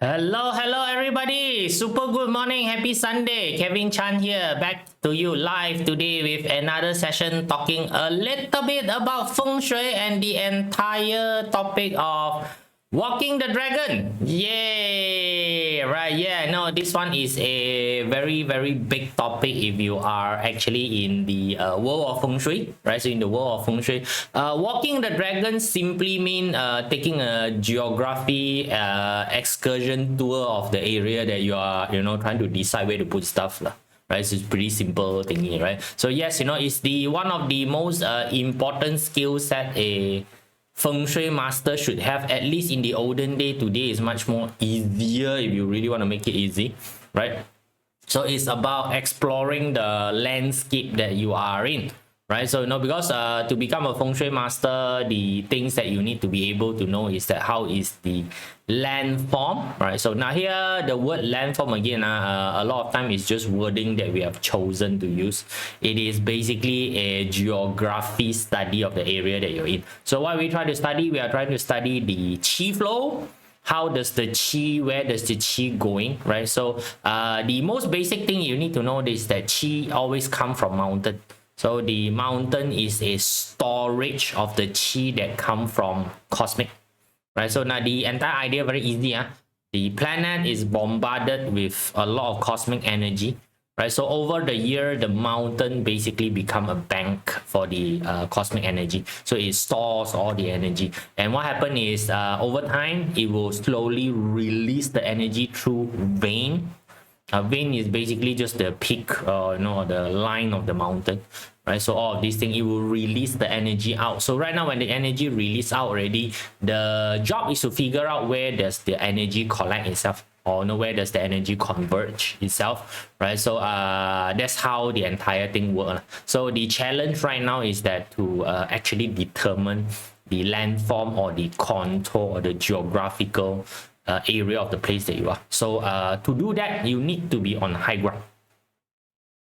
Hello everybody. Super good morning. Happy Sunday. Kevin Chan here, back to you live today with another session talking a little bit about Feng Shui and the entire topic of walking the dragon. Yay! Right, yeah, no, this one is a very big topic if you are actually in the world of Feng Shui, right? So in the world of Feng Shui, walking the dragon simply mean taking a geography excursion tour of the area that you are, trying to decide where to put stuff lah. Right, so it's pretty simple thingy, right? So yes, it's the one of the most important skill set a Feng Shui master should have, at least in the olden day. Today is much more easier if you really want to make it easy, right? So it's about exploring the landscape that you are in, right? So because to become a Feng Shui master, the things that you need to be able to know is that how is the landform, right? So now here the word landform again, a lot of time is just wording that we have chosen to use. It is basically a geography study of the area that you're in. So what we try to study, we are trying to study the qi flow. How does the qi, where does the qi going, right? So the most basic thing you need to know is that qi always come from mountain. So the mountain is a storage of the qi that come from cosmic, right? So now the entire idea very easy. The planet is bombarded with a lot of cosmic energy, right? So over the year, the mountain basically become a bank for the cosmic energy. So it stores all the energy. And what happens is over time, it will slowly release the energy through vein. A vein is basically just the peak, the line of the mountain, right? So all of these things, it will release the energy out. So right now, when the energy release out already, the job is to figure out where does the energy collect itself, or where does the energy converge itself, right? So that's how the entire thing works. So the challenge right now is that to actually determine the landform or the contour or the geographical area of the place that you are. So to do that, you need to be on high ground,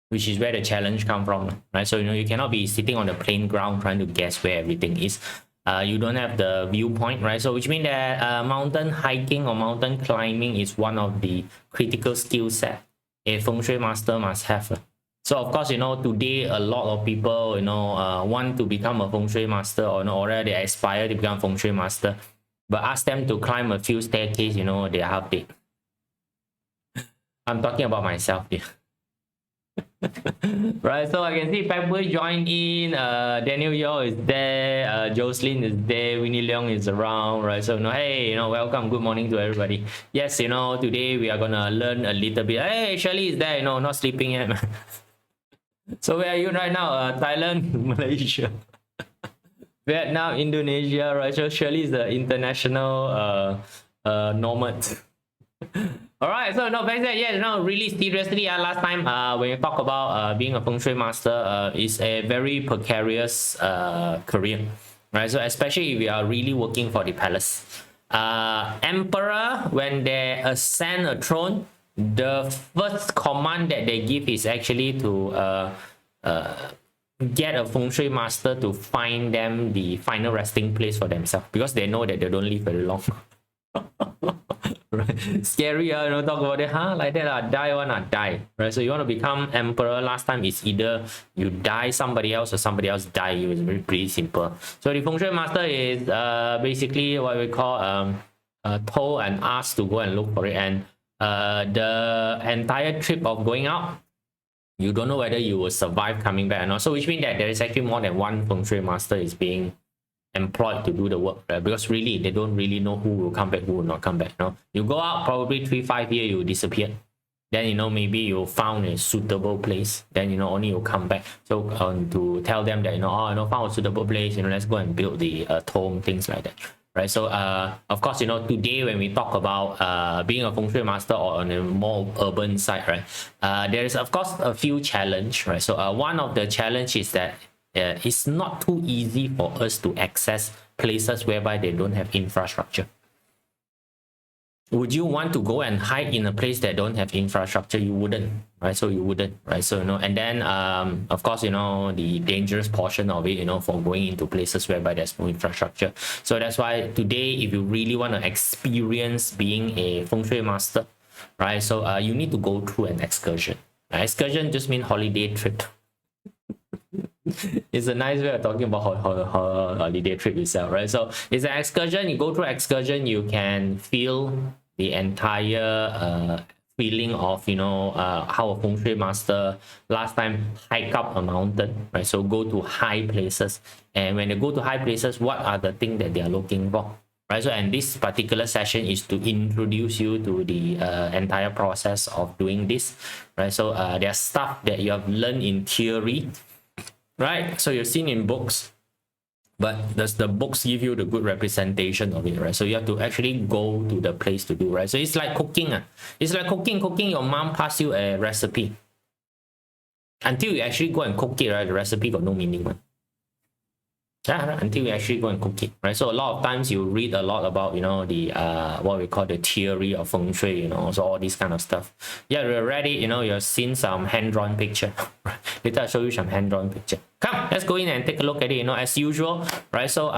which is where the challenge come from, right? So you cannot be sitting on the plain ground trying to guess where everything is. You don't have the viewpoint, right? So which means that mountain hiking or mountain climbing is one of the critical skill set a Feng Shui master must have. So of course, today a lot of people, want to become a Feng Shui master, or they aspire to become a Feng Shui master, but ask them to climb a few staircases, they are half dead. I'm talking about myself here. Right, so I can see Pepper join in, Daniel Yo is there, Jocelyn is there, Winnie Leong is around, right? So hey, welcome, good morning to everybody. Yes, today we are gonna learn a little bit. Hey, Shirley is there, not sleeping yet. So where are you right now? Thailand, Malaysia, Vietnam, Indonesia, right? So Shirley is the international nomad. All right, so really seriously, last time when you talk about being a Feng Shui master, is a very precarious career, right? So especially if you are really working for the palace. Emperor, when they ascend a throne, the first command that they give is actually to get a Feng Shui master to find them the final resting place for themselves, because they know that they don't live very long. Right? Scary, talk about it, like that, die, right? So you want to become emperor, last time it's either you die somebody else or somebody else die you. It's pretty simple. So the Feng Shui master is basically what we call told and asked to go and look for it, and the entire trip of going out, you don't know whether you will survive coming back or not. So which means that there is actually more than one Feng Shui master is being employed to do the work, right? Because really they don't really know who will come back, who will not come back. You go out, probably 3-5 years you disappear, then maybe you found a suitable place, then only you come back. So to tell them that found a suitable place, let's go and build the tomb, things like that, right? So of course, today when we talk about being a Feng Shui master or on a more urban side, right, there is of course a few challenge, right? So one of the challenge is that it's not too easy for us to access places whereby they don't have infrastructure. would you want to go and hide in a place that don't have infrastructure? You wouldn't, right? So you wouldn't, right? So, you know, and then of course, you know, the dangerous portion of it, you know, for going into places whereby there's no infrastructure. So that's why today, if you really want to experience being a Feng Shui master, right, so you need to go through an excursion. Excursion just means holiday trip. It's a nice way of talking about holiday trip itself, right? So it's an excursion. You go through excursion, you can feel the entire feeling of, you know, how a Feng Shui master last time hike up a mountain, right? So go to high places, and when they go to high places, what are the things that they are looking for, right? So, and this particular session is to introduce you to the entire process of doing this, right? So there's stuff that you have learned in theory, right? So you've seen in books, but does the books give you the good representation of it, right? So you have to actually go to the place to do, right? So it's like cooking. It's like cooking. Your mom pass you a recipe. Until you actually go and cook it, right? The recipe got no meaning, man. Yeah, right? Until you actually go and cook it, right? So a lot of times you read a lot about, you know, the what we call the theory of Feng Shui, you know, so all this kind of stuff. Yeah, you read it, you know, you've seen some hand-drawn picture. Later I'll show you some hand-drawn picture. Come, let's go in and take a look at it, you know, as usual, right? So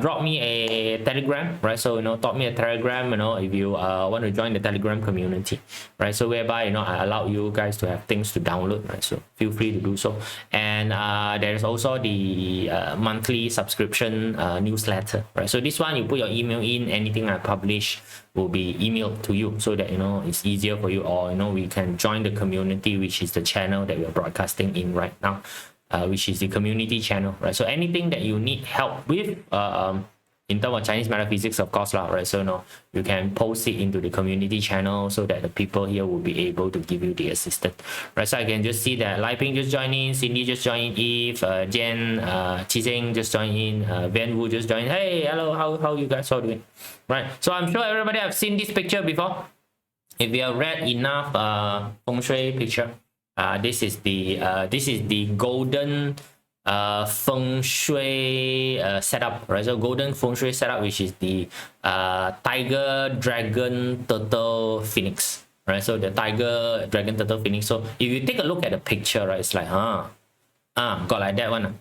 drop me a telegram, right? So, you know, drop me a telegram, you know, if you want to join the telegram community, right? So whereby, you know, I allow you guys to have things to download, right? So feel free to do so. And there's also the monthly subscription newsletter, right? So this one, you put your email in, anything I publish will be emailed to you, so that, you know, it's easier for you, or, you know, we can join the community, which is the channel that we're broadcasting in right now, which is the community channel, right? So anything that you need help with in terms of Chinese metaphysics, of course, right? So, you know, you can post it into the community channel so that the people here will be able to give you the assistance, right? So I can just see that Lai Ping just joined in, Cindy just joined, Eve, Jen, Chizeng just joined in, Van Wu just joined. Hey, hello, how you guys all doing, right? So I'm sure everybody have seen this picture before. If you have read enough Feng Shui picture, this is the golden Feng Shui setup, right? So golden Feng Shui setup, which is the tiger, dragon, turtle, phoenix, right? So the tiger, dragon, turtle, phoenix. So if you take a look at the picture, right, it's like got like that one.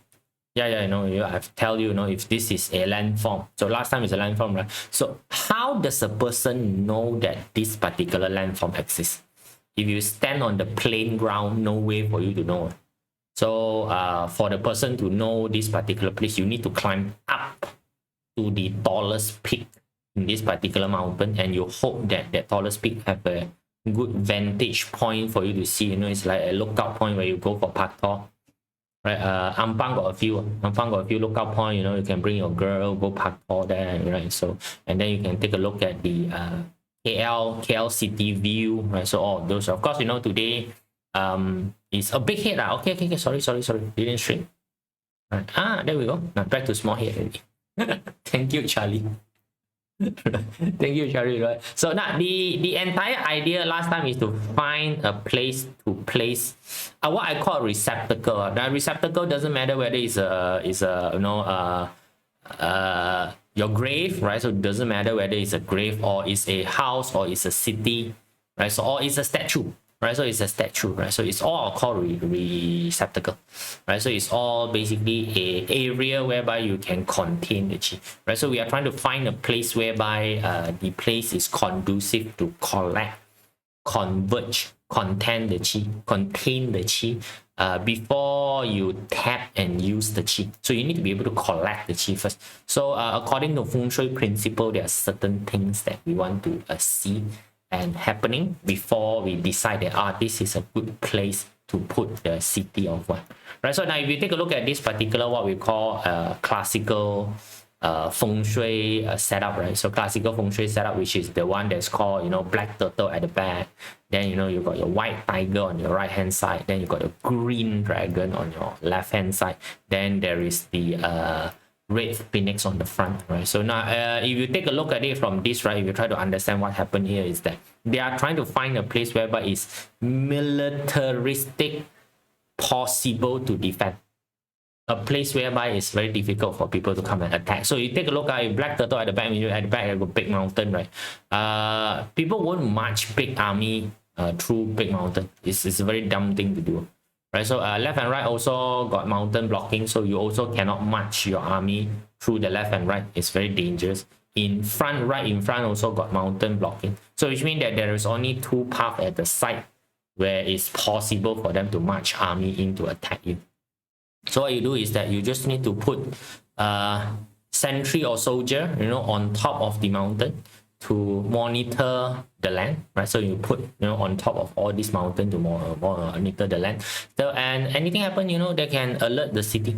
Yeah, you know, I tell you, you know, if this is a landform. So last time it's a landform, right? So how does a person know that this particular landform exists? If you stand on the plain ground, no way for you to know. So for the person to know this particular place, you need to climb up to the tallest peak in this particular mountain, and you hope that that tallest peak have a good vantage point for you to see. You know, it's like a lookout point where you go for parkour, right? Ampang got a few lookout point. You know, you can bring your girl, go parkour there, right? So, and then you can take a look at the KL city view, right? So all those, of course, you know, today it's a big head. Okay, sorry, didn't shrink. Right. There we go. Now back to small head already. Thank you, Charlie. Thank you, Charlie. Right. So now the entire idea last time is to find a place to place what I call a receptacle. That receptacle doesn't matter whether it's a you know your grave, right? So it doesn't matter whether it's a grave or it's a house or it's a city, right? So or it's a statue, right? So it's a statue, right? So it's all called receptacle, right? So it's all basically a area whereby you can contain the chi, right? So we are trying to find a place whereby the place is conducive to collect, converge, contain the chi before you tap and use the chi. So you need to be able to collect the chi first. So according to Feng Shui principle, there are certain things that we want to see and happening before we decide that this is a good place to put the city of one, right? So now if you take a look at this particular what we call classical Feng Shui setup, right? So classical Feng Shui setup, which is the one that's called, you know, black turtle at the back, then, you know, you got your white tiger on your right hand side, then you got a green dragon on your left hand side, then there is the red phoenix on the front, right? So now if you take a look at it from this, right, if you try to understand what happened here, is that they are trying to find a place whereby it's militaristic, possible to defend. a place whereby it's very difficult for people to come and attack. So you take a look at Black Turtle at the back, at the back, a big mountain, right? People won't march big army through big mountain. It's a very dumb thing to do, right? So left and right also got mountain blocking, so you also cannot march your army through the left and right. It's very dangerous. In front, right in front also got mountain blocking, so which means that there is only two paths at the side where it's possible for them to march army in to attack you. So what you do is that you just need to put a sentry or soldier, on top of the mountain to monitor the land, right? So you put, on top of all this mountain to monitor the land. So, and anything happen, they can alert the city,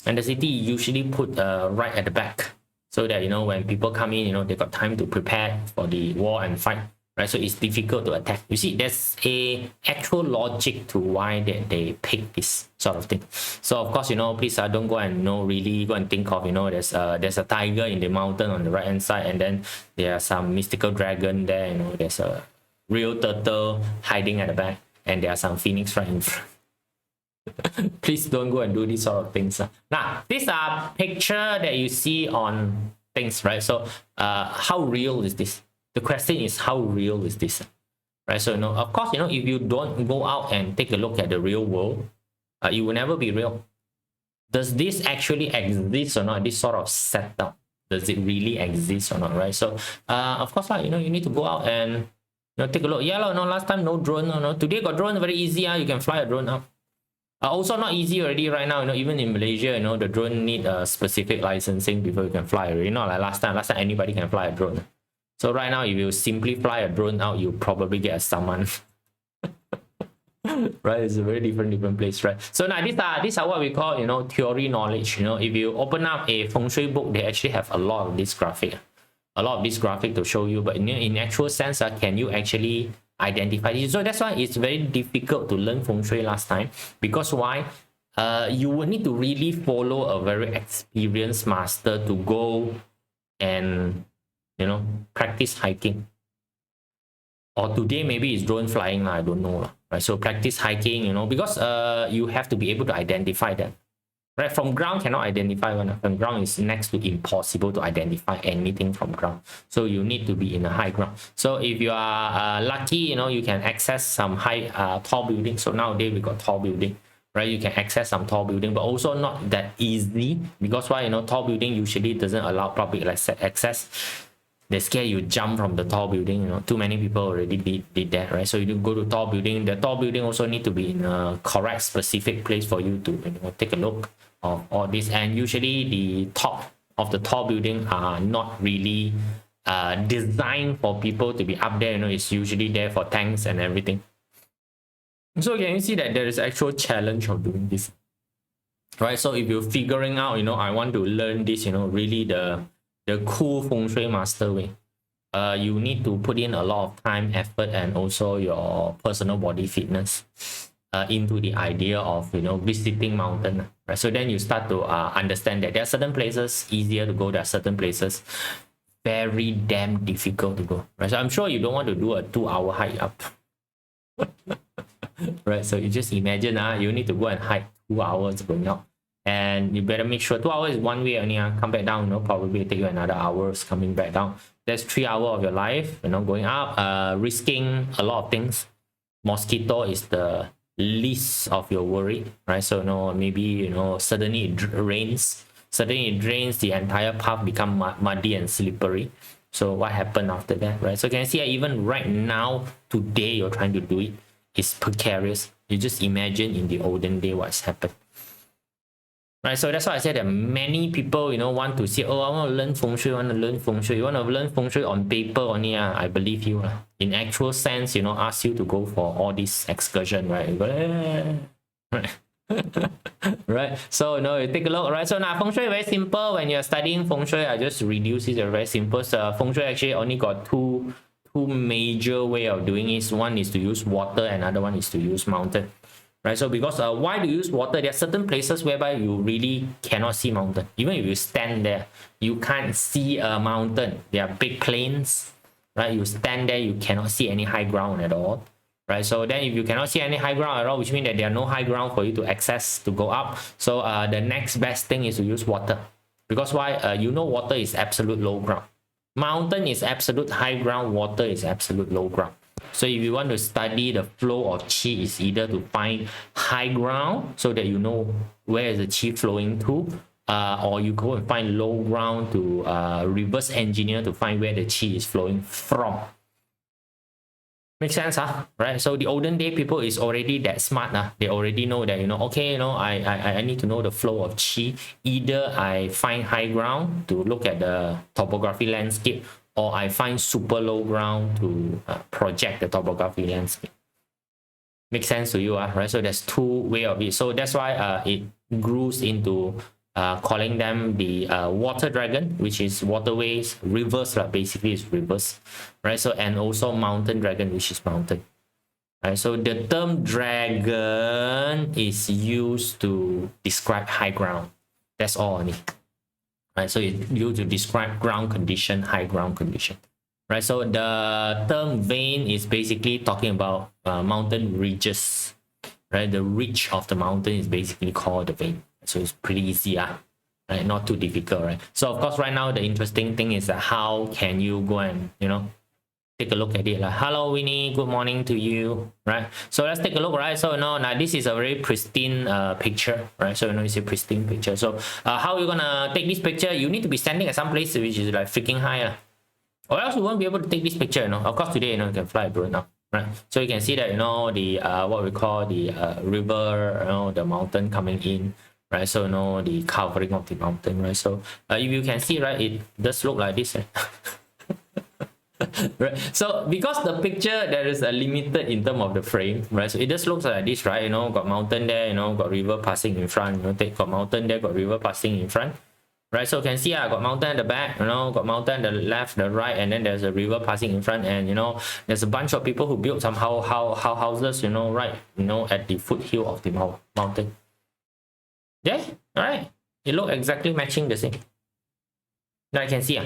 and the city usually put right at the back, so that when people come in, they got time to prepare for the war and fight, right? So it's difficult to attack. You see, there's a actual logic to why they pick this sort of thing. So of course, please don't go and really go and think of there's a tiger in the mountain on the right hand side, and then there are some mystical dragon there. There's a real turtle hiding at the back, and there are some phoenix right in front. Please don't go and do these sort of things. Now, these are picture that you see on things, right? So how real is this? The question is, how real is this, right? So of course, if you don't go out and take a look at the real world, it will never be real. Does this actually exist or not? This sort of setup, does it really exist or not, right? So of course, you need to go out and take a look. Yeah, last time no drone. Today got drone, very easy. You can fly a drone out. Also not easy already right now, even in Malaysia, the drone need a specific licensing before you can fly already. Not like last time anybody can fly a drone. So right now, if you simply fly a drone out, you probably get a summon. Right? It's a very different place, right? So now these are what we call, theory knowledge. If you open up a Feng Shui book, they actually have a lot of this graphic. To show you, but in actual sense, can you actually identify this? So that's why it's very difficult to learn Feng Shui last time, because why? You will need to really follow a very experienced master to go and practice hiking. Or today maybe it's drone flying, I don't know, right? So practice hiking, because you have to be able to identify that. Right, from ground cannot identify one. From ground is next to impossible to identify anything from ground. So you need to be in a high ground. So if you are lucky, you can access some high, tall building. So nowadays we got tall building, right? You can access some tall building, but also not that easy, because why? Tall building usually doesn't allow public access. They scare you jump from the tall building. Too many people already did that, right? So you go to tall building. The tall building also need to be in a correct specific place for you to take a look of all this. And usually the top of the tall building are not really designed for people to be up there. It's usually there for tanks and everything. So can you see that there is actual challenge of doing this, right? So if you're figuring out, I want to learn this, really the cool Feng Shui master way, you need to put in a lot of time, effort, and also your personal body fitness into the idea of visiting mountain, right? So then you start to understand that there are certain places easier to go, there are certain places very damn difficult to go, right? So I'm sure you don't want to do a 2-hour hike up. Right? So you just imagine you need to go and hike 2 hours going up. And you better make sure 2 hours is one way only. Come back down, probably take you another hours coming back down. That's 3 hours of your life, going up, risking a lot of things. Mosquito is the least of your worry, right? So maybe suddenly it rains, the entire path become muddy and slippery. So what happened after that, right? So you can see even right now, today you're trying to do it, it's precarious. You just imagine in the olden day what's happened. Right, so that's why I said that many people, want to say, oh, I want to learn Feng Shui, You want to learn Feng Shui on paper only, I believe you. In actual sense, ask you to go for all this excursion, right? You go, right. Right, so you take a look, right? So now Feng Shui very simple. When you're studying Feng Shui, I just reduce it very simple. So Feng Shui actually only got two major way of doing it. One is to use water, another one is to use mountain. Right, so because why do you use water? There are certain places whereby you really cannot see mountain. Even if you stand there, you can't see a mountain. There are big plains, right? You stand there, you cannot see any high ground at all, right? So then if you cannot see any high ground at all, which means that there are no high ground for you to access to go up. So the next best thing is to use water. Because why? You know, water is absolute low ground. Mountain is absolute high ground, water is absolute low ground. So if you want to study the flow of qi, is either to find high ground so that you know where is the qi flowing to, or you go and find low ground to reverse engineer to find where the qi is flowing from. Make sense, huh? Right? So the olden day people is already that smart. They already know that, you know, okay, you know, I need to know the flow of qi. Either I find high ground to look at the topography landscape, or I find super low ground to project the topography landscape. Make sense to you, right? So there's two way of it. So that's why it grows into calling them the water dragon, which is waterways, rivers, basically is rivers, right? So, and also mountain dragon, which is mountain, right? So the term dragon is used to describe high ground. That's all only, right? So it's used to describe ground condition, high ground condition, right? So the term vein is basically talking about mountain ridges, right? The ridge of the mountain is basically called the vein. So it's pretty easy, right? Not too difficult, right? So of course, right now the interesting thing is that how can you go and, you know, take a look at it. Like, hello Winnie, good morning to you, right? So let's take a look, right? So now this is a very pristine picture, right? So it's a pristine picture. So how are you gonna take this picture? You need to be standing at some place which is like freaking high, or else you won't be able to take this picture. Of course today, you can fly a drone now. Right, so you can see that, the what we call the river, the mountain coming in, right? So the covering of the mountain, right? So if you can see, right, it does look like this. Right, so because the picture there is a limited in terms of the frame, right? So it just looks like this, right? Got mountain there, got river passing in front. Got mountain there, got river passing in front. Right, so you can see I got mountain at the back, got mountain at the left, the right, and then there's a river passing in front, and there's a bunch of people who built some houses, right, at the foothill of the mountain. Yeah, all right, it look exactly matching the same. Now I can see,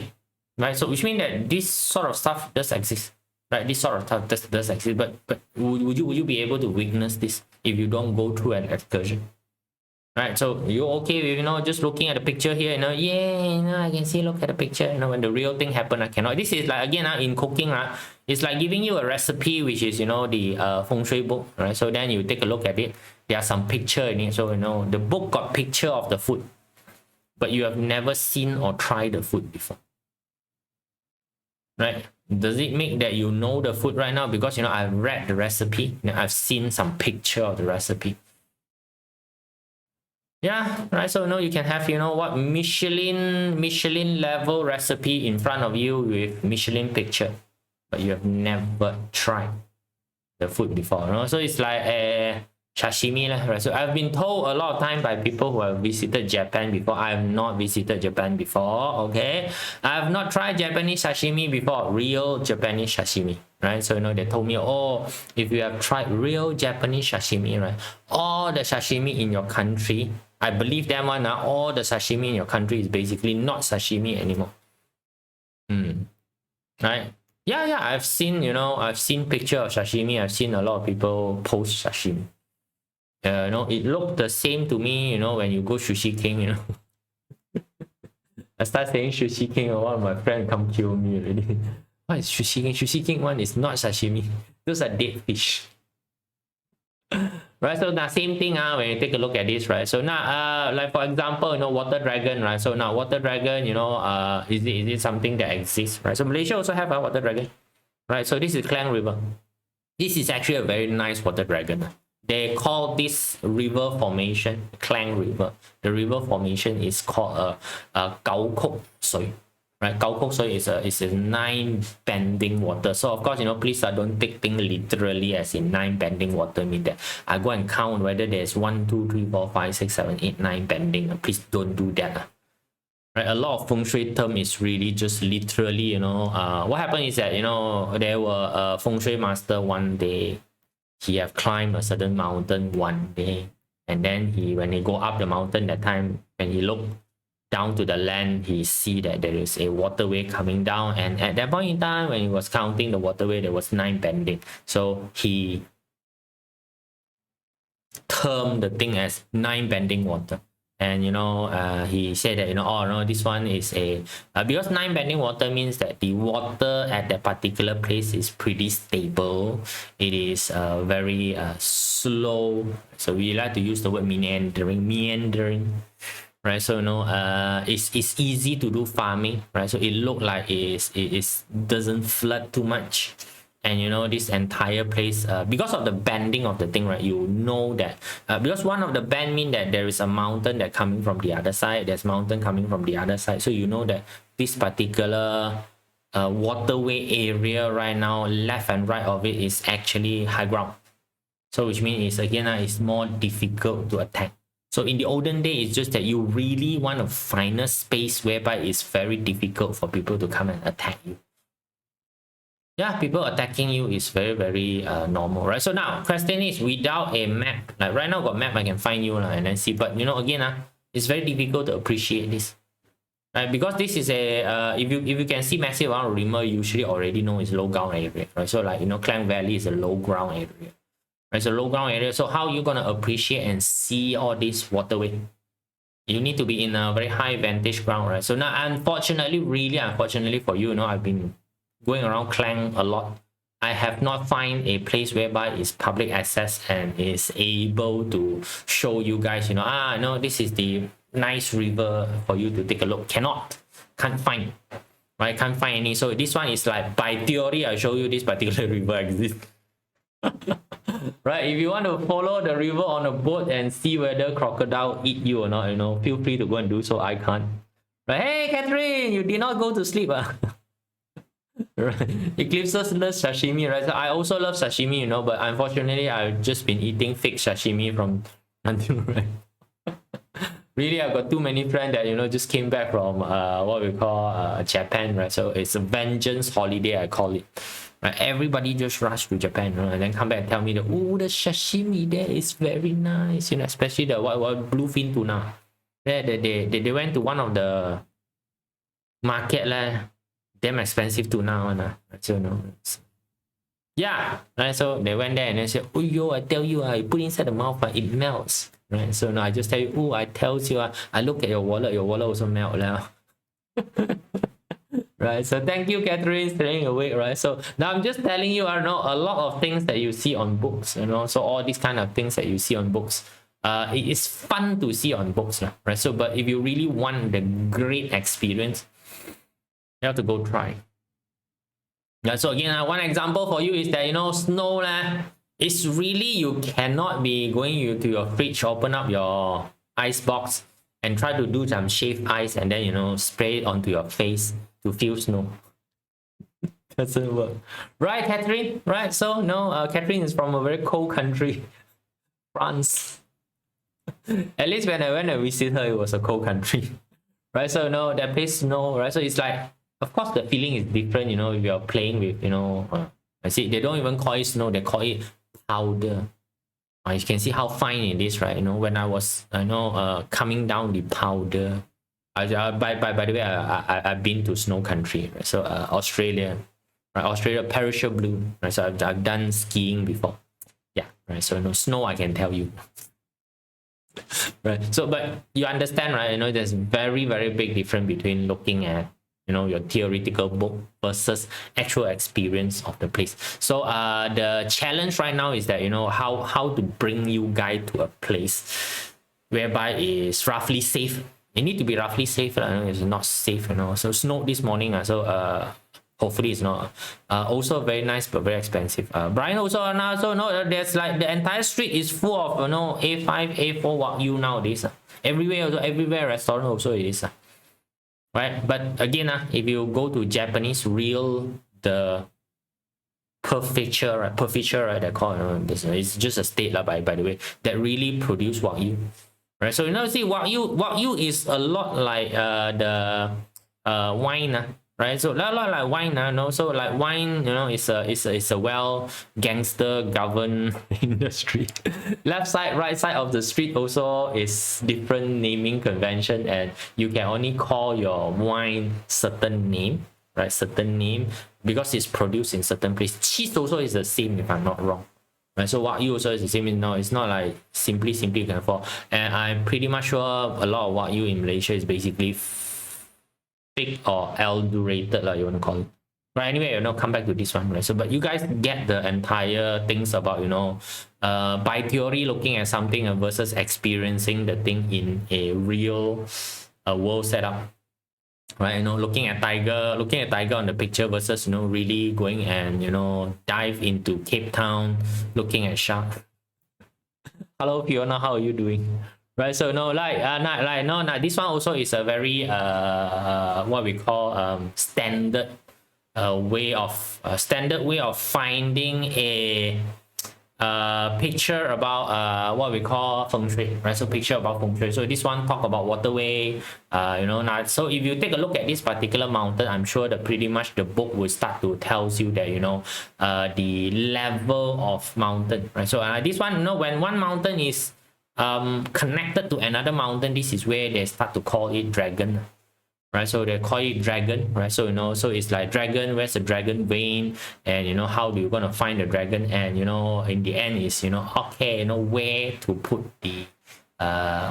right, so which means that this sort of stuff does exist, right? This sort of stuff does exist, but would you be able to witness this if you don't go through an excursion? Right, so you're okay with just looking at the picture here, yeah, I can see, look at the picture, when the real thing happen, I cannot. This is like, again, in cooking, it's like giving you a recipe, which is the Feng Shui book, right? So then you take a look at it, there are some picture in it. So the book got picture of the food, but you have never seen or tried the food before, right? Does it make that you know the food right now? Because I've read the recipe, I've seen some picture of the recipe. Yeah, right. So you can have what Michelin level recipe in front of you with Michelin picture, but you have never tried the food before. So it's like a sashimi, right? So I've been told a lot of time by people who have visited Japan before. I have not visited Japan before. Okay, I have not tried Japanese sashimi before, real Japanese sashimi. Right, so they told me, oh, if you have tried real Japanese sashimi, right, all the sashimi in your country, I believe that one, all the sashimi in your country is basically not sashimi anymore. Right? Yeah, I've seen, I've seen picture of sashimi. I've seen a lot of people post sashimi. It looked the same to me, when you go Sushi King, I start saying Sushi King, and one of my friends come kill me already. What is Sushi King? Sushi King one is not sashimi. Those are dead fish. Right, so now same thing when you take a look at this, right? So now like for example, water dragon, right? So now water dragon, is it something that exists, right? So Malaysia also have a water dragon, right? So this is Klang River. This is actually a very nice water dragon. They call this river formation Klang River. The river formation is called Gao Kok Sui. Right, Gao Kok Sui is a 9 bending water. So of course, please don't take things literally as in 9 bending water. Mean that I go and count whether there's 1, 2, 3, 4, 5, 6, 7, 8, 9 bending. Please don't do that. Right, a lot of Feng Shui term is really just literally, what happened is that, there were a Feng Shui master one day. He have climbed a certain mountain one day, and then when he go up the mountain that time, when he looked down to the land, he see that there is a waterway coming down, and at that point in time when he was counting the waterway, there was 9 bending. So he termed the thing as 9 bending water. And you know, he said that, you know, oh no, this one is a because 9 bending water means that the water at that particular place is pretty stable. It is very slow. So we like to use the word meandering, right? So you know, it's easy to do farming, right? So it look like it doesn't flood too much. And you know, this entire place, because of the bending of the thing, right, you know that because one of the bend mean that there is a mountain that coming from the other side, there's mountain coming from the other side, so you know that this particular waterway area right now, left and right of it, is actually high ground. So which means is again, it's more difficult to attack. So in the olden days, it's just that you really want to find a space whereby it's very difficult for people to come and attack you. Yeah, people attacking you is very normal, right? So now question is, without a map, like right now got map, I can find you and then see, but you know, again, it's very difficult to appreciate this, right? Because this is a if you can see massive amount of rimmer, you usually already know it's low ground area, right? So like, you know, Klang Valley is a low ground area, right? It's a low ground area. So how are you gonna appreciate and see all this waterway? You need to be in a very high vantage ground, right? So now, unfortunately, really unfortunately for you, you know, I've been going around Klang a lot. I have not find a place whereby it's public access and is able to show you guys, you know, no, this is the nice river for you to take a look. Can't find, right? Can't find any. So this one is like, by theory, I show you this particular river exists. Right, if you want to follow the river on a boat and see whether crocodile eat you or not, you know, feel free to go and do so. I can't. Right? Hey, Catherine, you did not go to sleep. Right. Eclipses loves sashimi, right? So I also love sashimi, you know, but unfortunately I've just been eating fake sashimi from until right. Really, I've got too many friends that, you know, just came back from what we call Japan, right? So it's a vengeance holiday, I call it. Right? Everybody just rush to Japan, right? And then come back and tell me that, oh, the sashimi there is very nice, you know, especially the what bluefin tuna. They went to one of the market lah. Damn expensive tuna one, so no. Yeah, right. So they went there and they said, oh yo, I tell you, I put inside the mouth, it melts. Right. So now I just tell you, oh, I tell you, I look at your wallet also melt now. Right. So thank you, Catherine, staying awake, right? So now I'm just telling you, I know a lot of things that you see on books, you know, so all these kind of things that you see on books. It is fun to see on books, right? So, but if you really want the great experience, you have to go try. Yeah, so again, one example for you is that, you know, snow, it's really, you cannot be going to your fridge, open up your ice box and try to do some shaved ice and then, you know, spray it onto your face to feel snow. Doesn't work. Right, Catherine? Right, so no, Catherine is from a very cold country, France. At least when I went and visit her, it was a cold country. Right, so no, that place snow, right? So it's like, of course, the feeling is different, you know, if you're playing with, you know, I see, they don't even call it snow, they call it powder. You can see how fine it is, right? You know, when I was, you know, coming down the powder. By the way, I've been to snow country, right? So Australia, right? Australia, Parachute Blue, right? So I've done skiing before. Yeah, right? So, you know, snow, I can tell you. Right, so but you understand, right? You know, there's very big difference between looking at, you know, your theoretical book versus actual experience of the place. So the challenge right now is that, you know, how to bring you guys to a place whereby it's roughly safe. It need to be roughly safe, it's not safe, you know. So snow this morning, so hopefully it's not. Also very nice but very expensive. Brian also no, there's like the entire street is full of, you know, A5, A4 Wagyu nowadays. Everywhere restaurant also it is. Right, but again, if you go to Japanese the prefecture, right, they call it, it's just a state by the way, that really produce Wagyu. Right, so you know, see, Wagyu is a lot like the wine. Right, so a lot like wine, no? So like wine, you know, it's a well gangster governed industry. Left side, right side of the street also is different naming convention, and you can only call your wine certain name, right? Certain name, because it's produced in certain place. Cheese also is the same, if I'm not wrong. Right, so Wagyu also is the same. No, it's not like simply you can afford. And I'm pretty much sure a lot of Wagyu in Malaysia is basically fake or adulterated, like you want to call it. Right, anyway, come back to this one, right? So, but you guys get the entire things about, by theory looking at something versus experiencing the thing in a real world setup. Right, looking at tiger on the picture versus really going and dive into Cape Town looking at shark. Hello Fiona, how are you doing? Right, so this one also is a very what we call standard way of finding a picture about what we call Feng Shui, right? So picture about Feng Shui. So this one talk about waterway, now. So if you take a look at this particular mountain, I'm sure that pretty much the book will start to tells you that the level of mountain, right? So this one, when one mountain is connected to another mountain, this is where they start to call it dragon. Right, so they call it dragon, right? So so it's like dragon, where's the dragon vein, and how do you gonna find the dragon, and in the end is okay, where to put the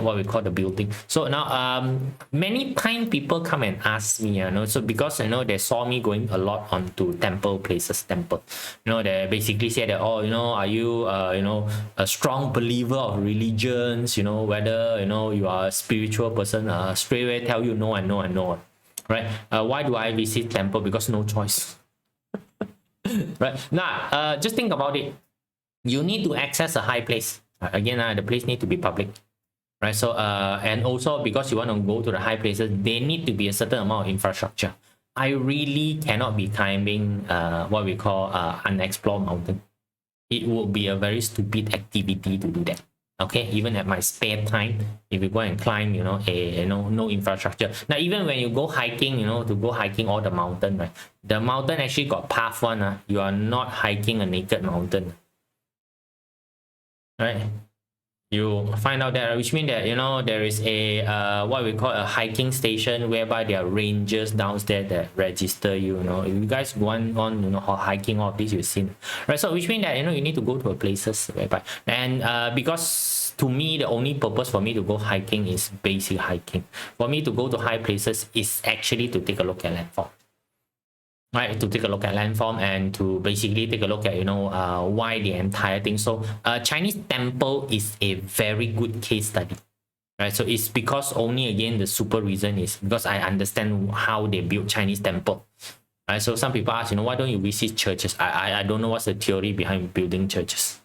what we call the building. So now many time people come and ask me, so because they saw me going a lot onto temple places, they basically say that, oh, are you a strong believer of religions, whether you are a spiritual person, straight away tell you no and no and no, right? Why do I visit temple? Because no choice. Right now, just think about it. You need to access a high place. Again, the place need to be public. Right, so and also because you want to go to the high places, they need to be a certain amount of infrastructure. I really cannot be climbing what we call unexplored mountain. It would be a very stupid activity to do that. Okay, even at my spare time, if you go and climb, no infrastructure. Now, even when you go hiking, to go hiking all the mountain, right? The mountain actually got path one. You are not hiking a naked mountain. Right? You find out that, which means that there is a what we call a hiking station, whereby there are rangers downstairs that register you. If you guys want on hiking all of this, you've seen, right? So which means that you need to go to a places whereby, and because to me the only purpose for me to go hiking is basic hiking. For me to go to high places is actually to take a look at landform. Right, to take a look at landform and to basically take a look at why the entire thing. So Chinese temple is a very good case study, right? So it's because only, again, the super reason is because I understand how they built Chinese temple, right? So some people ask, why don't you visit churches? I don't know what's the theory behind building churches.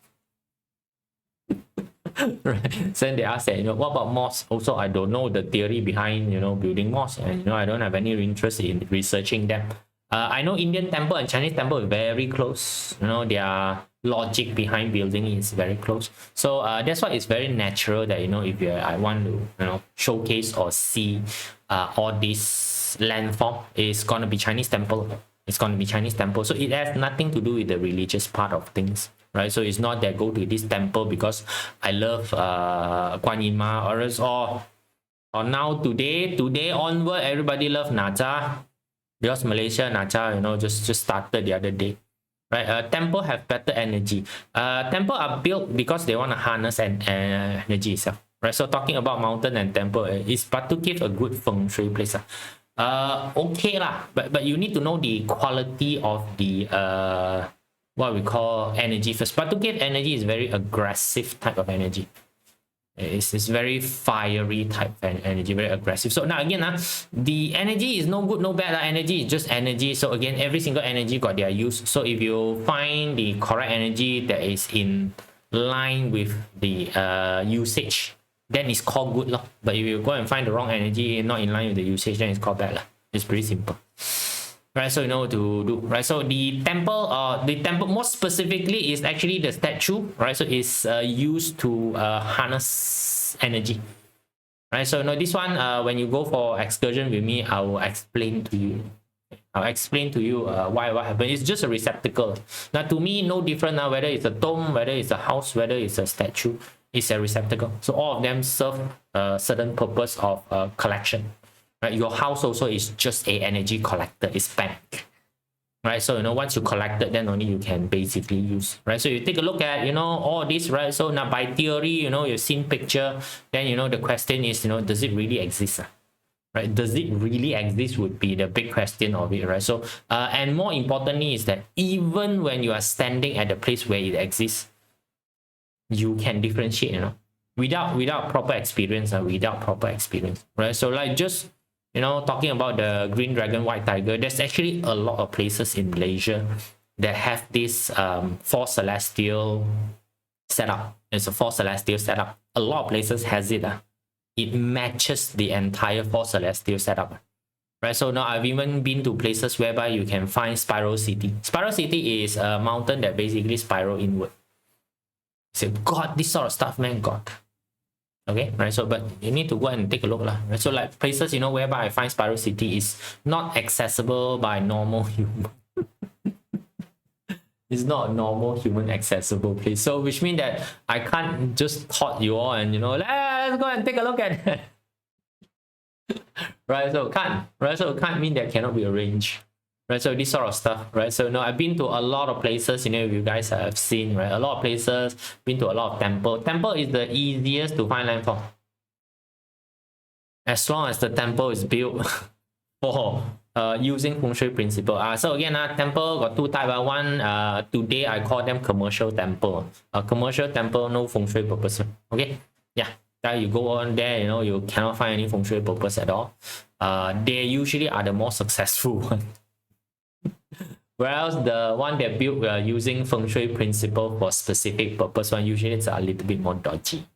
Right. So then they ask that, what about mosques? Also, I don't know the theory behind building mosques, and I don't have any interest in researching them. I know Indian temple and Chinese temple are very close. Their logic behind building is very close. So that's why it's very natural that if I want to showcase or see all this landform, it's gonna be Chinese temple. It's gonna be Chinese temple. So it has nothing to do with the religious part of things, right? So it's not that go to this temple because I love Guan Yin Ma, or now today onward everybody love Naja. Because Malaysia Naja, just started the other day, right? Temple have better energy. Temple are built because they want to harness energy itself, right? So talking about mountain and temple is but to give a good Feng Shui place. Okay lah, but you need to know the quality of the what we call energy first. But to give energy is very aggressive type of energy. It's very fiery type of energy, very aggressive. So now again, the energy is no good, no bad. Energy is just energy. So again, every single energy got their use. So if you find the correct energy that is in line with the usage, then it's called good. But if you go and find the wrong energy not in line with the usage, then it's called bad. It's pretty simple. Right, so to do, right? So the temple more specifically is actually the statue, right? So it's used to harness energy, right? So this one, when you go for excursion with me, I will explain to you. Why what happened. It's just a receptacle. Now to me, no different now whether it's a tomb, whether it's a house, whether it's a statue. It's a receptacle. So all of them serve a certain purpose of collection. Right, your house also is just a energy collector. It's bank. right? So once you collected, then only you can basically use, right? So you take a look at all this, right? So now by theory, you've seen picture, then the question is, does it really exist? Right? Does it really exist would be the big question of it, right? So and more importantly is that even when you are standing at the place where it exists, you can differentiate, without proper experience, right? So like just talking about the green dragon, white tiger, there's actually a lot of places in Malaysia that have this four celestial setup. It's a four celestial setup. A lot of places has it. It matches the entire four celestial setup, right? So now I've even been to places whereby you can find spiral city. Spiral city is a mountain that basically spiral inward. So God, this sort of stuff, man, God. Okay, right? So but you need to go and take a look lah, right? So like places whereby I find spiral city is not accessible by normal human. It's not a normal human accessible place. So which means that I can't just taught you all and let's go and take a look at it. Right? So can't, right? So can't mean that cannot be arranged. Right? So this sort of stuff, right? So I've been to a lot of places, if you guys have seen, right? A lot of places, been to a lot of temple. Temple is the easiest to find landform. As long as the temple is built for using Feng Shui principle. So again, temple got two types. One, today I call them commercial temple. Commercial temple, no Feng Shui purpose. Okay, yeah. That you go on there, you cannot find any Feng Shui purpose at all. They usually are the more successful one. Whereas the one that built using Feng Shui principle for specific purpose one, usually it's a little bit more dodgy.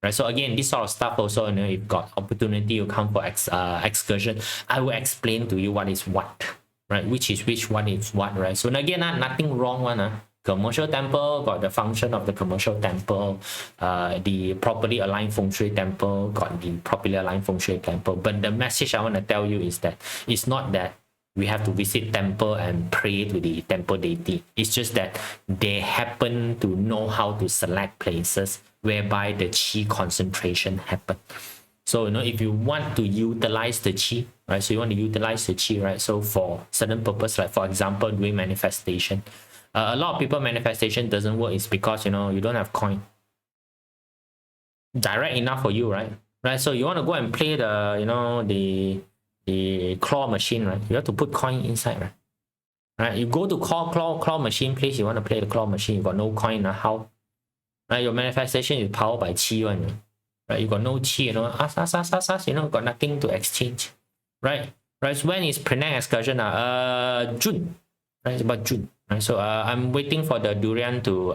Right, so again, this sort of stuff also, if you've got opportunity, you come for excursion, I will explain to you what is what, right? Which is which, what is what, right? So again, nothing wrong one. Commercial temple got the function of the commercial temple, the properly aligned Feng Shui temple got the properly aligned Feng Shui temple. But the message I want to tell you is that it's not that we have to visit temple and pray to the temple deity. It's just that they happen to know how to select places whereby the qi concentration happen. So if you want to utilize the qi, right? So you want to utilize the qi, right? So for certain purpose, like for example, doing manifestation. A lot of people manifestation doesn't work is because you don't have coin direct enough for you, right? So you want to go and play the claw machine, right? You have to put coin inside, right? You go to claw machine place, you want to play the claw machine, you got no coin, how? Right? Your manifestation is powered by qi one, right? You got no qi, got nothing to exchange, right? Right? So when is Penang excursion? June, right? It's about June, right? So I'm waiting for the durian to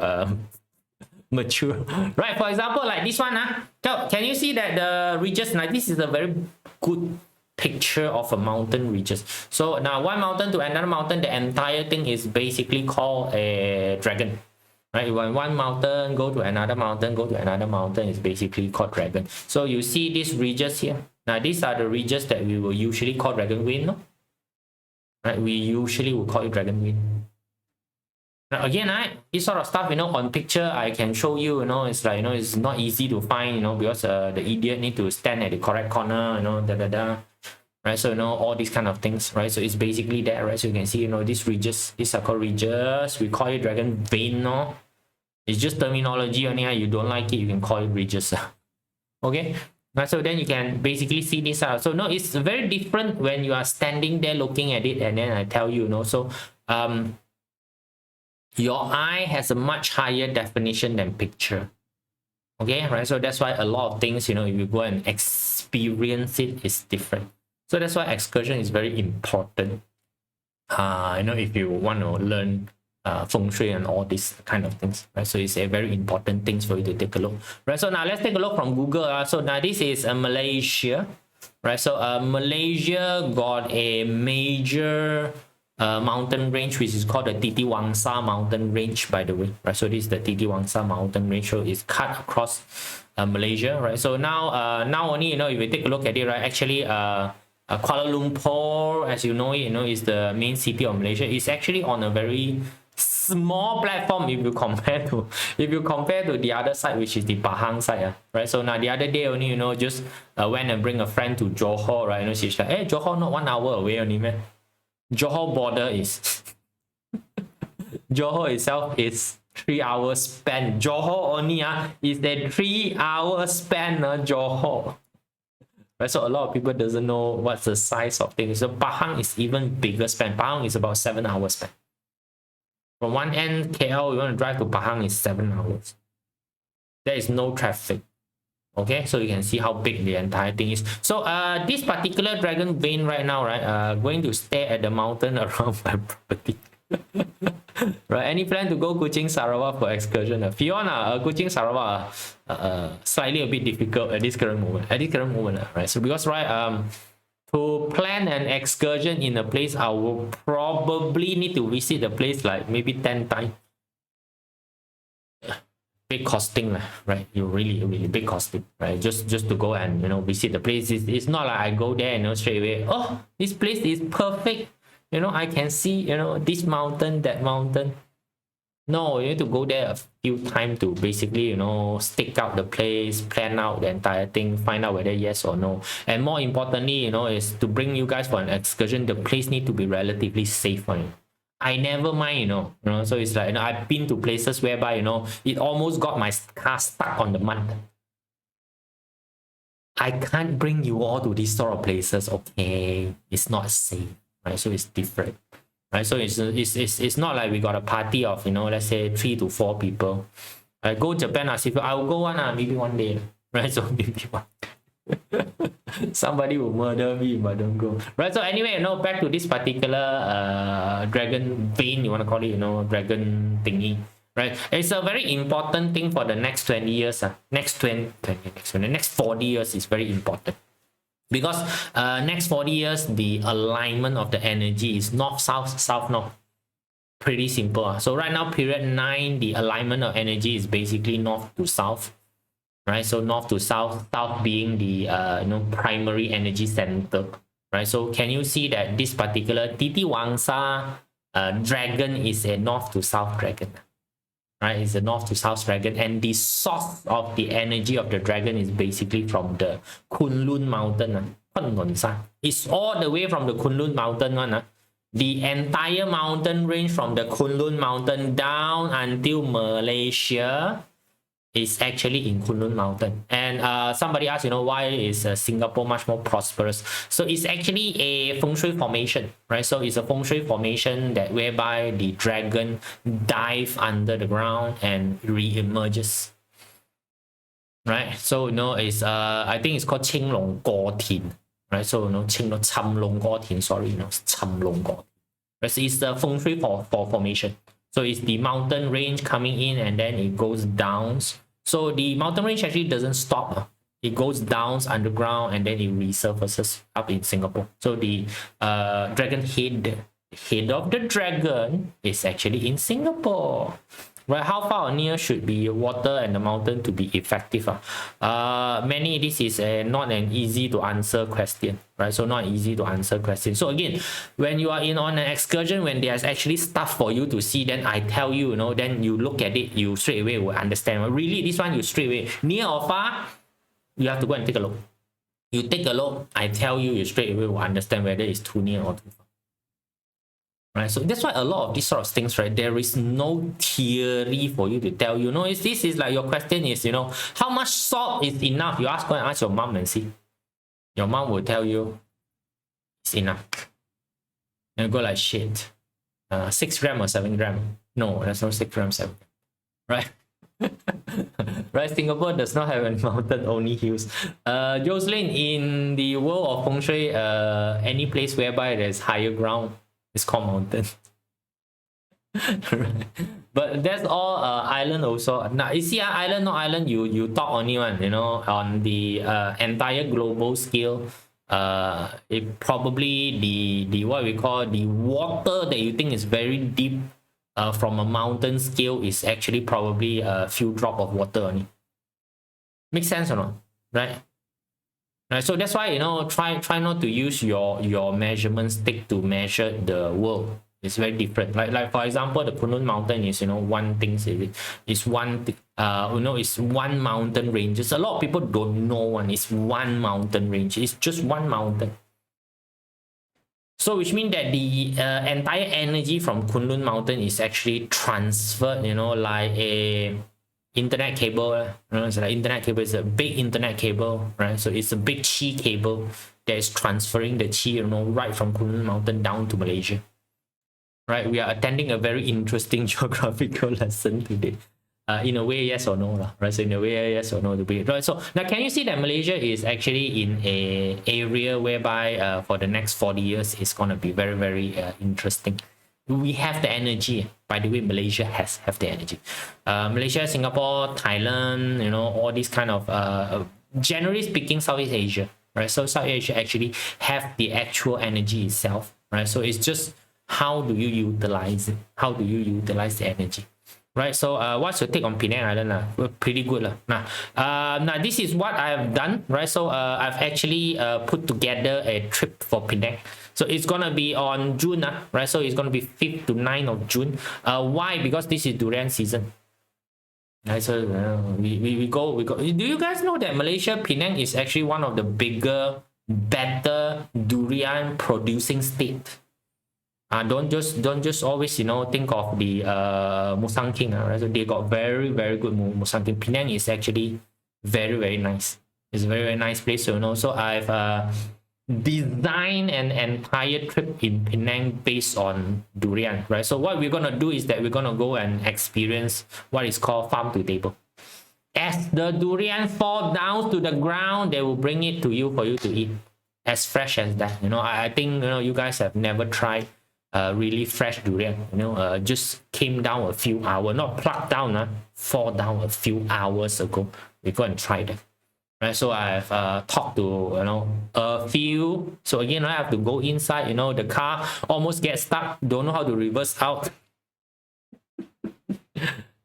mature, right? For example, like this one, so can you see that the ridges? Like this is a very good picture of a mountain ridges. So now one mountain to another mountain, the entire thing is basically called a dragon, right? When one mountain go to another mountain is basically called dragon. So you see these ridges here. Now these are the ridges that we will usually call dragon wind, no? Right? We usually will call it dragon wind. Now again, this sort of stuff, on picture I can show you, it's like, it's not easy to find, because the idiot need to stand at the correct corner, right? So all these kind of things, right? So it's basically that, right? So you can see, these ridges, these are called ridges. We call it dragon vein, no? It's just terminology only. You don't like it, you can call it ridges. Okay, right? So then you can basically see this out. So it's very different when you are standing there looking at it, and then I tell you, so your eye has a much higher definition than picture. Okay, right? So that's why a lot of things, if you go and experience it, it's different. So that's why excursion is very important. If you want to learn Feng Shui and all these kind of things, right? So it's a very important things for you to take a look, right? So now let's take a look from Google. So now this is Malaysia, right? So Malaysia got a major mountain range which is called the Titi Wangsa mountain range, by the way, right? So this is the Titi Wangsa mountain range, so it's cut across Malaysia, right? So now only, if you take a look at it, right, actually Kuala Lumpur, as you know it, is the main city of Malaysia. It's actually on a very small platform if you compare to the other side, which is the Pahang side, right? So now the other day only, just went and bring a friend to Johor, right? She's like, hey, Johor not 1 hour away only, man. Johor border is Johor itself is 3 hours span. Johor only is a 3 hour span. Johor. Right, so a lot of people doesn't know what's the size of things. So Pahang is even bigger span. Pahang is about 7 hours span. From one end, KL, you want to drive to Pahang is 7 hours. There is no traffic. Okay, so you can see how big the entire thing is. So this particular dragon vein right now, right, going to stare at the mountain around my property. Right, any plan to go Kuching Sarawak for excursion? Fiona, Kuching Sarawak, slightly a bit difficult at this current moment. Right? So because to plan an excursion in a place, I will probably need to visit the place like maybe 10 times. Big costing, right? You really big costing, right? Just to go and visit the place. It's not like I go there and straight away, oh, this place is perfect. I can see this mountain, that mountain. No, you need to go there a few times to basically stake out the place, plan out the entire thing, find out whether yes or no. And more importantly, is to bring you guys for an excursion. The place need to be relatively safe on you. I never mind, so it's like, I've been to places whereby, it almost got my car stuck on the mud. I can't bring you all to these sort of places, okay? It's not safe, right? So it's different, right? So it's not like we got a party of, let's say 3 to 4 people. I go Japan, I will go maybe one day, right? So maybe one. Somebody will murder me if I don't go. Right, so anyway, back to this particular dragon vein, you want to call it, dragon thingy. Right, it's a very important thing for the next 20 years. Next 40 years is very important. Because next 40 years, the alignment of the energy is north-south, south-north. Pretty simple. So right now, period 9, the alignment of energy is basically north to south. Right, so north to south, south being the primary energy center. Right, so can you see that this particular Titi Wangsa dragon is a north to south dragon? Right, it's a north to south dragon, and the source of the energy of the dragon is basically from the Kunlun mountain. It's all the way from the Kunlun mountain one. The entire mountain range from the Kunlun mountain down until Malaysia is actually in Kunlun mountain. And somebody asked, why is Singapore much more prosperous? So it's actually a Feng Shui formation, right? So it's a Feng Shui formation that whereby the dragon dive under the ground and re-emerges, right? So it's I think it's called Qing Long Guo Tin, right? So Cham Long Guo Tin, sorry, Cham Long Guo. Right? It's the Feng Shui for formation. So it's the mountain range coming in and then it goes down. So the mountain range actually doesn't stop. It goes down underground and then it resurfaces up in Singapore. So the dragon head of the dragon is actually in Singapore. Right? How far or near should be water and the mountain to be effective? This is not an easy to answer question, right? So not easy to answer question. So again, when you are on an excursion, when there's actually stuff for you to see, then I tell you, then you look at it, you straight away will understand. Really, this one you straight away, near or far, you have to go and take a look. You take a look, I tell you, you straight away will understand whether it's too near or too far. Right, so that's why a lot of these sort of things, right, there is no theory for you to tell you. This is like your question is, how much salt is enough? You go and ask your mom and see. Your mom will tell you it's enough. And you go like, shit, 6 grams or 7 grams? No, that's not 6 grams, 7 grams. Right? Right, Singapore does not have a mountain, only hills. Jocelyn, in the world of Feng Shui, any place whereby there's higher ground, it's called mountain. Right. But that's all island also. Now you see, island, not island, you talk only one, on the entire global scale. It probably the what we call the water that you think is very deep from a mountain scale is actually probably a few drop of water only. Makes sense or not? Right? Right, so that's why try not to use your measurement stick to measure the world. It's very different. Like for example, the Kunlun mountain is one thing. It's one it's one mountain range. Just a lot of people don't know one. It's one mountain range. It's just one mountain. So which means that the entire energy from Kunlun mountain is actually transferred, like a internet cable. It's like internet cable is a big internet cable, right? So it's a big chi cable that is transferring the chi, right from Kunlun mountain down to Malaysia. Right, we are attending a very interesting geographical lesson today. In a way, yes or no, right? So in a way, yes or no, right? So now, can you see that Malaysia is actually in a area whereby for the next 40 years it's gonna be very, very interesting. We have the energy. By the way, Malaysia have the energy. Malaysia, Singapore, Thailand, all these kind of generally speaking, Southeast Asia, right? So Southeast Asia actually have the actual energy itself, right? So it's just how do you utilize it? How do you utilize the energy? Right, so what's your take on Penang Island? Pretty good. Now, this is what I have done, right? So I've actually put together a trip for Penang. So it's gonna be on June, right? So it's gonna be 5th to 9th of June. Why? Because this is durian season. Right, so we go. Do you guys know that Malaysia, Penang is actually one of the bigger, better durian producing state? Don't just always think of the Musang King, right? So they got very, very good Musang King. Penang is actually very, very nice. It's a very, very nice place. So I've designed an entire trip in Penang based on durian, right? So what we're gonna do is that we're gonna go and experience what is called farm to table. As the durian fall down to the ground, they will bring it to you for you to eat, as fresh as that. I think you guys have never tried really fresh durian. Just came down a few hours, not plucked down, fall down a few hours ago. We go and try that. Right, so I've talked to a few. So again, I have to go inside. The car almost gets stuck. Don't know how to reverse out.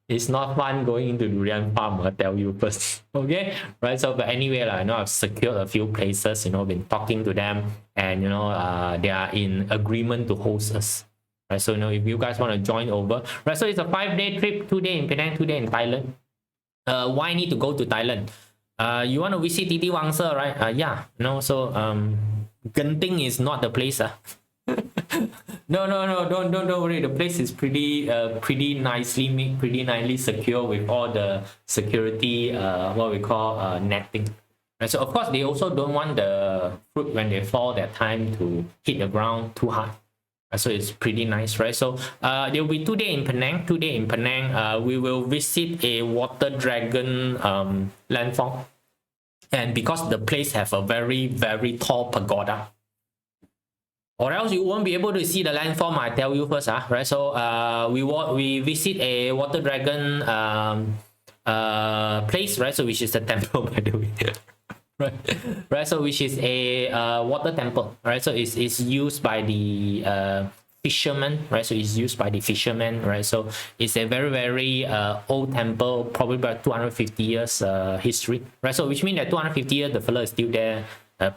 It's not fun going into durian farm, I tell you first. Okay, right. So but anyway, I've secured a few places. Been talking to them, and they are in agreement to host us. Right. So if you guys want to join over, right. So it's a 5-day trip, 2 day in Penang, 2 day in Thailand. Why need to go to Thailand? You want to visit Titi Wangsa, right? Yeah. So Genting is not the place. No, don't worry. The place is pretty nicely made, pretty nicely secure with all the security, what we call netting. Right, so of course they also don't want the fruit when they fall that time to hit the ground too hard. So it's pretty nice, right? So there will be 2 days in Penang. 2 days in Penang. We will visit a water dragon landform, and because the place have a very, very tall pagoda, or else you won't be able to see the landform. I tell you first, right? So we visit a water dragon place, right? So which is the temple, by the way. right. So which is a water temple, right? So it's used by the fishermen, right? So it's used by the fishermen, right? So it's a very, very old temple, probably about 250 years history, right? So which means that 250 years the fella is still there,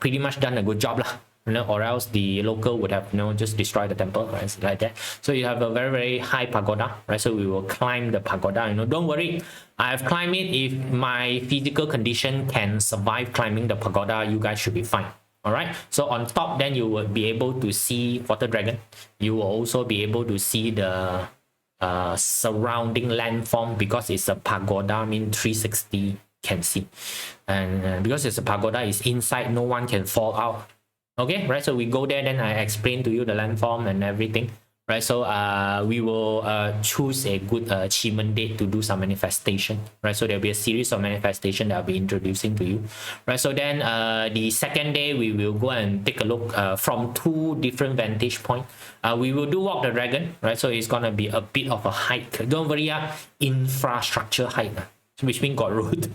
pretty much done a good job lah. Or else the local would have just destroyed the temple, right? Like that. So you have a very, very high pagoda, right? So we will climb the pagoda. Don't worry, I've climbed it. If my physical condition can survive climbing the pagoda, you guys should be fine. All right. So on top, then you will be able to see water dragon. You will also be able to see the surrounding landform, because it's a pagoda. I mean 360 can see, and because it's a pagoda, it's inside. No one can fall out. Okay, right. So we go there, then I explain to you the landform and everything, right? So we will choose a good achievement date to do some manifestation, right? So there'll be a series of manifestation that I'll be introducing to you, right? So then the second day we will go and take a look from 2 different vantage points. We will do walk the dragon, right? So it's gonna be a bit of a hike. Don't worry, infrastructure hike, which means got road.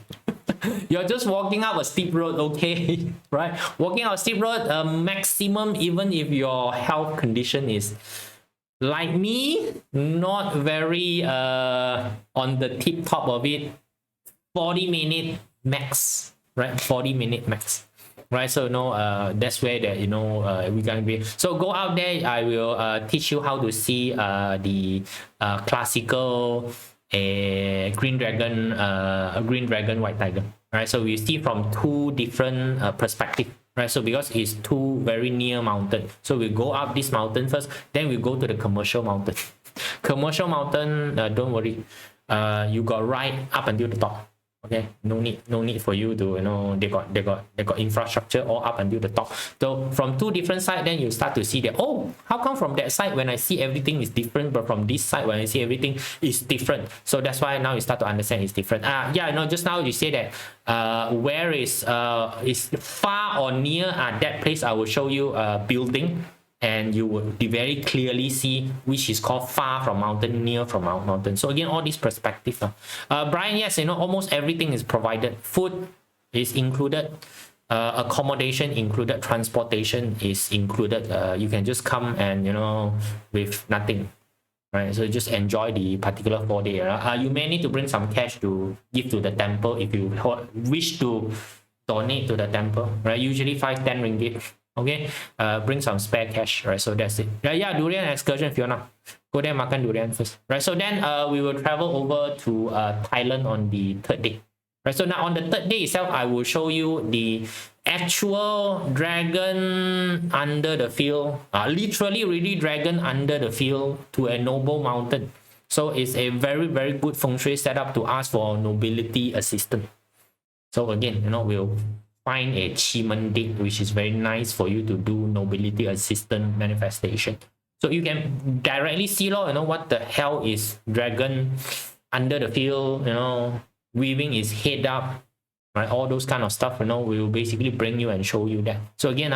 You're just walking up a steep road, okay? Right? Walking up a steep road, maximum, even if your health condition is like me, not very on the tip top of it, 40-minute max, right? 40-minute max. Right, so that's where that we're gonna be. So go out there. I will teach you how to see the classical green dragon, white tiger. Right, so we see from 2 different perspectives. right? So because it's two very near mountain, so we go up this mountain first, then we go to the commercial mountain. Commercial mountain, don't worry, you got right up until the top. Okay, no need for you to, you know, they got infrastructure all up until the top. So from two different sides, then you start to see that, oh, how come from that side when I see everything is different, but from this side when I see everything is different? So that's why now you start to understand it's different. Yeah, no, just now you say that where is far or near that place. I will show you a building, and you will very clearly see which is called far from mountain, near from mountain. So again, all these perspectives. Brian, yes, you know, almost everything is provided. Food is included, accommodation included, transportation is included. You can just come and, you know, with nothing, right? So just enjoy the particular 4 day. You may need to bring some cash to give to the temple if you wish to donate to the temple, right? Usually 5-10 ringgit. Okay, bring some spare cash, right? So that's it. Yeah, durian excursion, Fiona. Go there, makan durian first, right? So then we will travel over to Thailand on the 3rd day, right? So now on the 3rd day itself, I will show you the actual dragon under the field, literally really dragon under the field to a noble mountain. So it's a very, very good feng shui setup to ask for nobility assistance. So again, you know, we'll find a Chiman date, which is very nice for you to do nobility assistant manifestation. So you can directly see, you know, what the hell is dragon under the field, you know, weaving his head up, right? All those kind of stuff, you know, we will basically bring you and show you that. So again,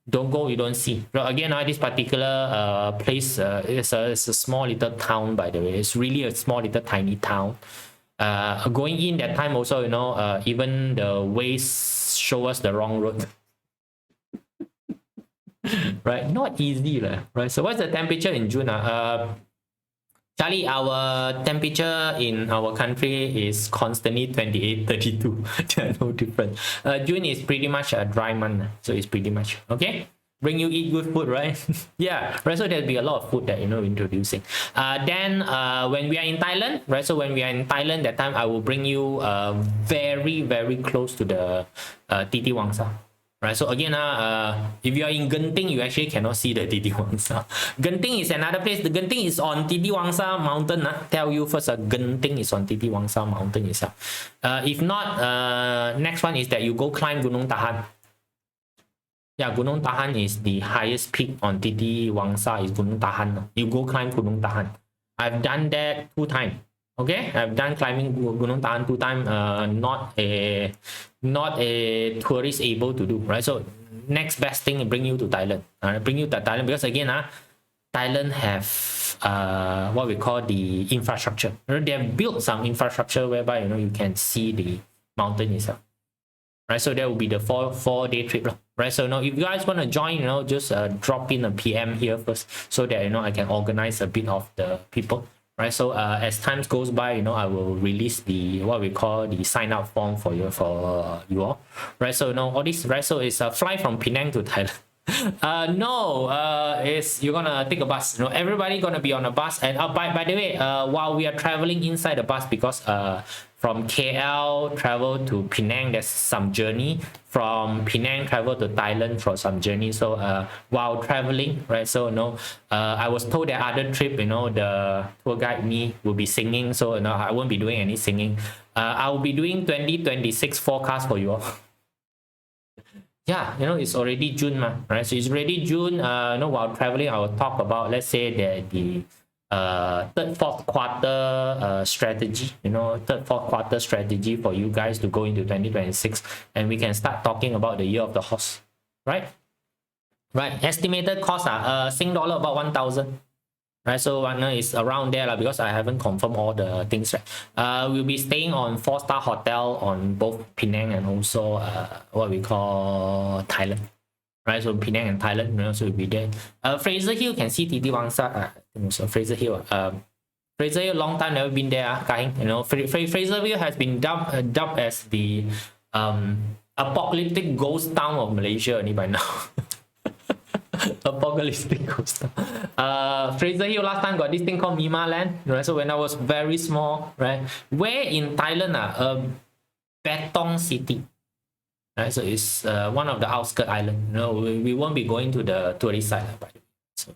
don't go, you don't see. So again, this particular place is a small little town, by the way. It's really a small little tiny town. Going in that time also, you know, even the ways show us the wrong road. Right, not easy, right? So what's the temperature in June? Charlie, our temperature in our country is constantly 28, 32. No different. June is pretty much a dry month, so it's pretty much okay. Bring you eat good food, right? Yeah, right. So there'll be a lot of food that, you know, introducing. Then when we are in Thailand, right? So when we are in Thailand, that time I will bring you very, very close to the Titi Wangsa. Right, so again, if you are in Genting, you actually cannot see the Titi Wangsa. Genting is another place. The Genting is on Titi Wangsa mountain. Tell you first, Genting is on Titi Wangsa mountain itself. If not, next one is that you go climb Gunung Tahan. Yeah, Gunung Tahan is the highest peak on Titi Wangsa is Gunung Tahan. You go climb Gunung Tahan. I've done that 2 times. Okay, I've done climbing Gunung Tahan 2 times. Not a tourist able to do, right? So next best thing, bring you to Thailand. Bring you to Thailand because again, Thailand have what we call the infrastructure. They have built some infrastructure whereby, you know, you can see the mountain itself. Right, so that will be the 4-day trip, right? So now if you guys want to join, you know, just drop in a PM here first, so that, you know, I can organize a bit of the people, right? So as time goes by, you know, I will release the what we call the sign up form for you all, right? So, you know, all this, right? So it's a fly from Penang to Thailand. No, it's you're gonna take a bus. You know, everybody gonna be on a bus. And by the way, while we are traveling inside the bus, because from KL travel to Penang, there's some journey. From Penang travel to Thailand for some journey. So while traveling, right? So, you know, I was told that other trip, you know, the tour guide me will be singing. So, you know, I won't be doing any singing. I will be doing 2026 forecast for you all. Yeah, you know, it's already June, right? So it's already June. You know, while traveling, I will talk about, let's say, the 3rd, 4th quarter strategy, you know, 3rd, 4th quarter strategy for you guys to go into 2026, and we can start talking about the year of the horse, right? Right, estimated cost Sing dollar about 1,000. Right, so is around there because I haven't confirmed all the things, right? We'll be staying on 4-star hotel on both Penang and also what we call Thailand, right? So Penang and Thailand, you know, so we'll be there. Fraser Hill, can see Titi Wangsa. So Fraser Hill, Fraser Hill, long time never been there, you know. Fraser Hill has been dubbed as the apocalyptic ghost town of Malaysia only by now. Apocalyptic ghost town. Fraser Hill last time got this thing called Mima Land, right? So when I was very small, right? Where in Thailand, a Betong city. right? So it's one of the outskirt island. You know, we won't be going to the tourist side, by the way. So,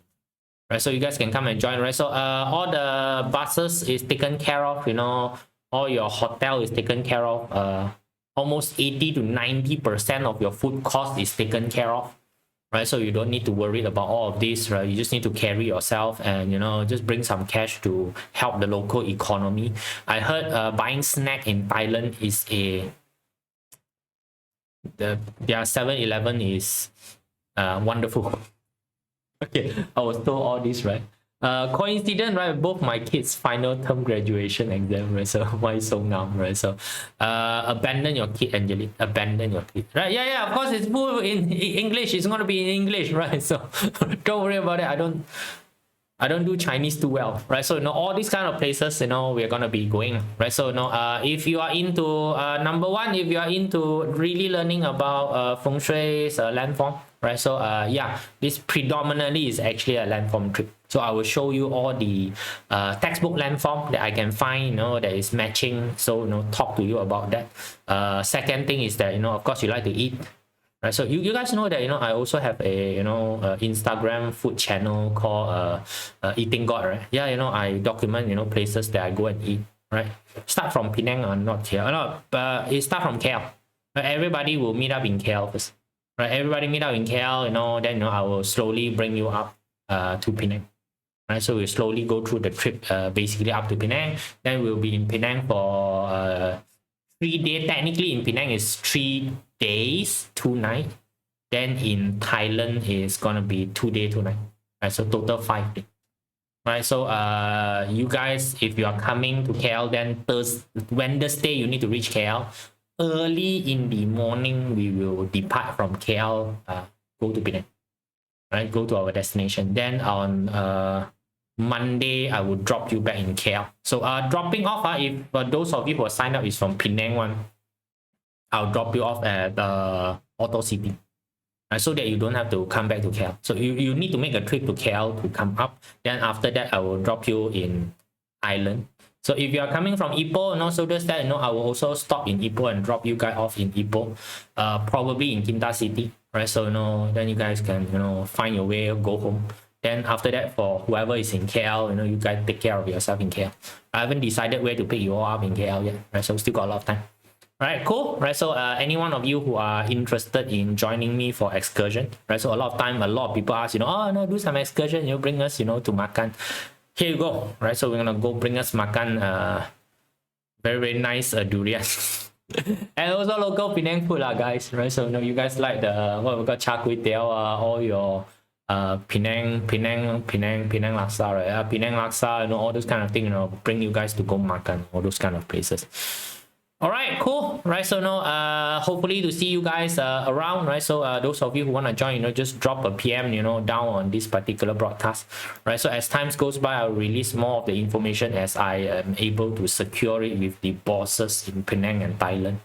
right, so you guys can come and join, right? So all the buses is taken care of, you know, all your hotel is taken care of. Almost 80 to 90% of your food cost is taken care of, right? So you don't need to worry about all of this, right? You just need to carry yourself and, you know, just bring some cash to help the local economy. I heard buying snack in Thailand is their 7-Eleven is wonderful. Okay, I was told all this, right? Coincident, right? Both my kids' final term graduation exam, right? So why so now, right? So abandon your kid, Angelique. Abandon your kid, right? Yeah. Of course, it's full in English. It's gonna be in English, right? So don't worry about it. I don't do Chinese too well, right? So, you know, all these kind of places, you know, we're gonna be going, right? So, you know, if you are into number one, if you are into really learning about Feng Shui's landform, right? So, yeah, this predominantly is actually a landform trip. So I will show you all the textbook landform that I can find, you know, that is matching. So, you know, talk to you about that. Second thing is that, you know, of course, you like to eat. Right, so you guys know that, you know, I also have a, you know, Instagram food channel called Eating God, right? Yeah, you know, I document, you know, places that I go and eat, right? Start from Penang or not KL, no, but it start from KL. Right? Everybody will meet up in KL first, right? Everybody meet up in KL, you know, then, you know, I will slowly bring you up to Penang. Right, so we slowly go through the trip, basically up to Penang. Then we'll be in Penang for 3 days. Technically, in Penang is 3 days, 2 nights. Then in Thailand is gonna be 2 days, 2 nights. Right, so total 5 days. Right, so you guys, if you are coming to KL, then Wednesday you need to reach KL. Early in the morning, we will depart from KL, go to Penang. Right, go to our destination. Then on Monday, I will drop you back in KL. So dropping off, if those of you who are signed up is from Penang one, I'll drop you off at Auto City, so that you don't have to come back to KL. So you need to make a trip to KL to come up. Then after that, I will drop you in Island. So if you are coming from Ipoh, and also just that, you know, I will also stop in Ipoh and drop you guys off in Ipoh, probably in Kinta City, right? So, you know, then you guys can, you know, find your way, go home. Then after that, for whoever is in KL, you know, you guys take care of yourself in KL. I haven't decided where to pick you all up in KL yet, right? So still got a lot of time. All right, cool, right? So any one of you who are interested in joining me for excursion, right? So a lot of time, a lot of people ask, you know, oh no, do some excursion, you know, bring us, you know, to makan. Here you go, right? So we're gonna go bring us makan very nice durian. And also local Penang food guys, right? So, you know, you guys like the what we got char kway teow, all your Penang laksa, right? Penang laksa, you know, all those kind of thing, you know, bring you guys to go makan, all those kind of places. All right, cool, right? So, no, hopefully to see you guys around, right? So those of you who want to join, you know, just drop a PM, you know, down on this particular broadcast, right? So as times goes by, I'll release more of the information as I am able to secure it with the bosses in Penang and Thailand.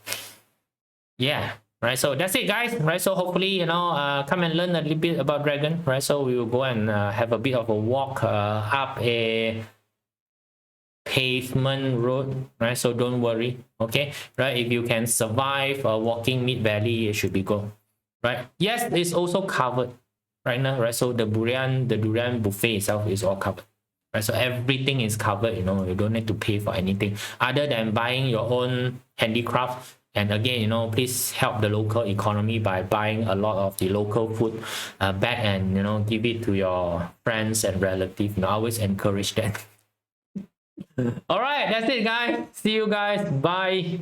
Yeah, right? So that's it, guys, right? So hopefully, you know, come and learn a little bit about dragon, right? So we will go and have a bit of a walk up a pavement road, right? So don't worry, okay, right? If you can survive walking mid valley, it should be good, right? Yes, it's also covered right now, right? So the durian buffet itself is all covered, right? So everything is covered, you know, you don't need to pay for anything other than buying your own handicraft. And again, you know, please help the local economy by buying a lot of the local food back and, you know, give it to your friends and relatives. You know, always encourage that. All right, that's it, guys. See you guys. Bye.